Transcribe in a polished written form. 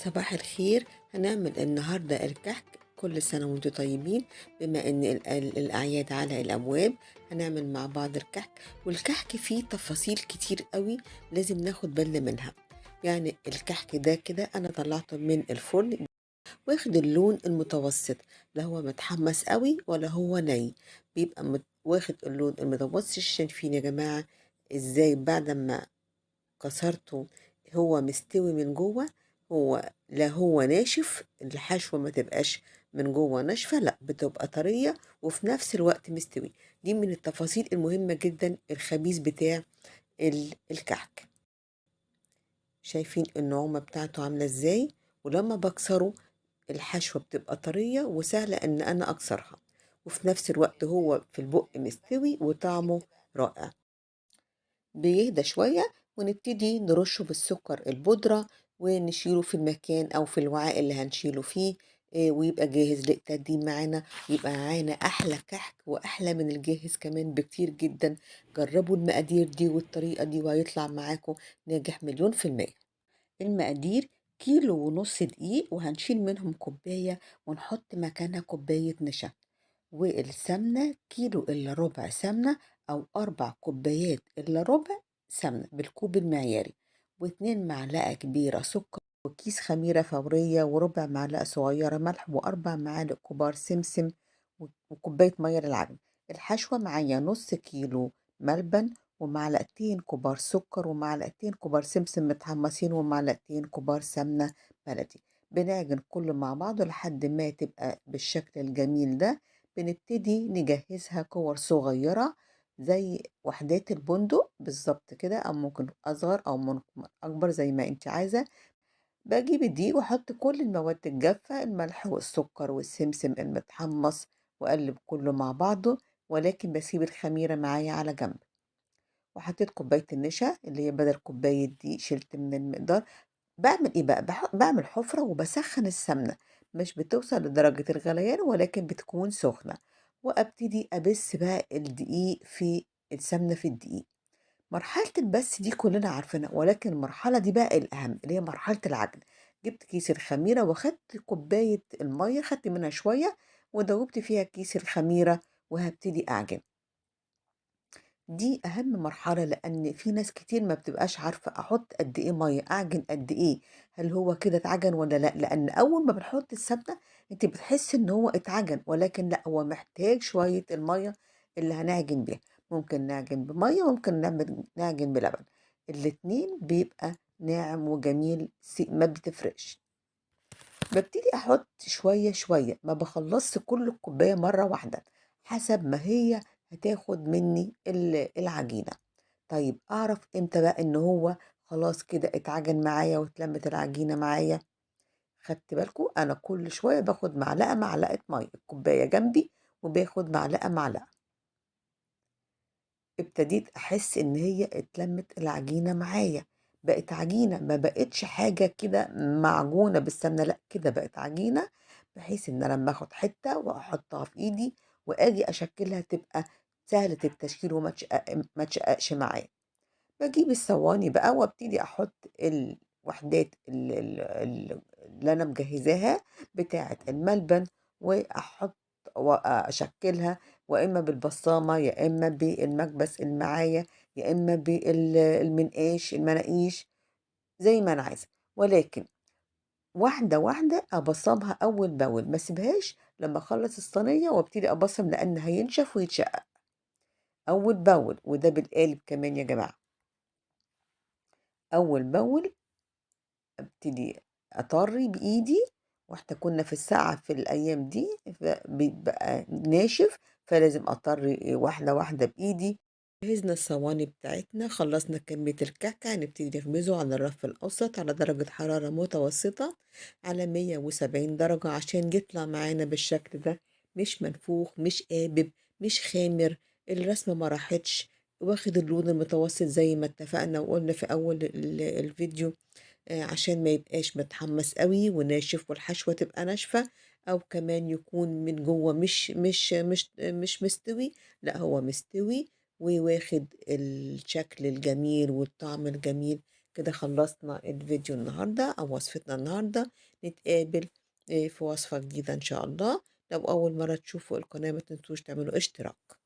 صباح الخير. هنعمل النهاردة الكحك. كل سنة وانتم طيبين. بما ان الأعياد على الأبواب، هنعمل مع بعض الكحك. والكحك فيه تفاصيل كتير قوي لازم ناخد بالنا منها. يعني الكحك ده كده أنا طلعته من الفرن، واخد اللون المتوسط، لا هو متحمس قوي ولا هو ني. بيبقى واخد اللون المتوسط. شايفين يا جماعة ازاي بعد ما كسرته هو مستوي من جوه؟ هو لا هو ناشف، الحشوة ما تبقاش من جوه ناشفة، لا بتبقى طرية وفي نفس الوقت مستوي. دي من التفاصيل المهمة جدا، الخبيز بتاع الكحك. شايفين النعومة بتاعته عاملة ازاي؟ ولما بكسره الحشوة بتبقى طرية وسهلة ان انا اكسرها، وفي نفس الوقت هو في البق مستوي وطعمه رائع. بيهدى شوية ونبتدي نرشه بالسكر البودرة، ونشيله في المكان أو في الوعاء اللي هنشيله فيه. ويبقى جاهز للتقديم معانا. يبقى معانا أحلى كحك وأحلى من الجاهز كمان بكتير جدا. جربوا المقادير دي والطريقة دي وهيطلع معاكم ناجح 100%. المقادير: كيلو ونص دقيق وهنشيل منهم كوباية ونحط مكانها كوباية نشا. والسمنة كيلو إلا ربع سمنة، أو 4 كوبايات إلا ربع سمنة بالكوب المعياري. واتنين معلقة كبيرة سكر، وكيس خميرة فورية، وربع معلقة صغيرة ملح، و4 معالق كبار سمسم، وكوباية مية للعجن. الحشوة معايا نص كيلو ملبن، ومعلقتين كبار سكر، ومعلقتين كبار سمسم متحمصين، ومعلقتين كبار سمنة بلدي. بنعجن كله مع بعضه لحد ما تبقى بالشكل الجميل ده. بنبتدي نجهزها كور صغيرة زي وحدات البندق بالظبط كده، أو ممكن أصغر أو ممكن أكبر زي ما أنت عايزة. باجيب الدقيق وأحط كل المواد الجافة، الملح والسكر والسمسم المتحمص، وأقلب كله مع بعضه. ولكن بسيب الخميرة معايا على جنب. وحطيت كوباية النشا اللي هي بدل كوباية دقيق، شلت من المقدار. باعمل إيه بقى، باعمل حفرة وباسخّن السمنة، مش بتوصل لدرجة الغليان ولكن بتكون سخنة. وأبتدي أبِث بقى الدقيق في السمنة في الدقيق. مرحلة البَث دي كلنا عارفينها، ولكن المرحلة دي بقى الأهم، اللي هي مرحلة العجن. جِبت كيس الخميرة وخدت كوباية المَيّة، خدت منها شوية ودوّبت فيها كيس الخميرة، وهابتدي أعجن. دي أهم مرحلة، لأن في ناس كتير ما بتبقاش عارفة أحط قد إيه مَيّة، أعجن قد إيه، هل هو كده اتعجن والّا لأ؟ لأن أول ما بنحط السمنة أنتِ بتحسي إن هو اتعجن، ولكن لأ، هو محتاج شوية المَيّة اللي هنعجن بيها. ممكن نعجن بمَيّة، وممكن نعجن بلبن، الاتنين بيبقى ناعم وجميل، ما بتفرقش. بابتدي أحط شوية شوية، ما باخلّصش كل الكوباية مرة واحدة، حسب ما هي هتاخد مني العجينة. طيب أعرف إمتى بقى إن هو خلاص كده اتعجن معايا واتلمت العجينة معايا؟ خدت بالكم أنا كل شوية باخد معلقة معلقة مَيّة، الكوباية جنبي وباخد معلقة معلقة. ابتديت أحس إن هي اتلمت العجينة معايا، بقت عجينة، ما بقتش حاجة كده معجونة بالسمنة، لأ كده بقت عجينة، بحيث إن أنا لمّا آخد حتة وأحطها في إيدي وآجي أشكلها تبقى سهلة التشكيل وما ما تشققش معايا. باجيب الصواني بقى وابتدي أحط الوحدات اللي أنا مجهزاها بتاعة الملبن، وأحط وأشكلها، وإما بالبصامة، يا إما بالمكبس اللي معايا، يا إما المناقيش، زي ما أنا عايزة. ولكن واحدة واحدة أبصمها أول بأول، ما اسيبهاش لما أخلص الصينية وابتدي أبصم، لأن هينشف ويتشقق أول بأول. وده بالقالب كمان يا جماعة، أول بأول ابتدي أطرّي بإيدي. وإحنا كنا في الساعة في الأيام دي بيبقى ناشف، فلازم أطرّي واحدة واحدة بإيدي. جهزنا الصواني بتاعتنا، خلّصنا كمية الكعكة، هنبتدي نخبزه على الرف الأوسط على درجة حرارة متوسطة، على 170 درجة، عشان يطلع معانا بالشكل ده، مش منفوخ، مش قابب، مش خامر، الرسمة ما راحتش، واخد اللون المتوسط زي ما اتفقنا وقُلنا في أول الفيديو. عشان ما يبقاش متحمّص أوي وناشف والحشوة تبقى ناشفة، أو كمان يكون من جوّه مش مستوي، لأ هو مستوي وواخد الشكل الجميل والطعم الجميل كده خلصنا الفيديو النهاردة أو وصفتنا النهاردة. نتقابل في وصفة جديدة إن شاء الله. لو أول مرة تشوفوا القناة ما تنسوش تعملوا اشتراك.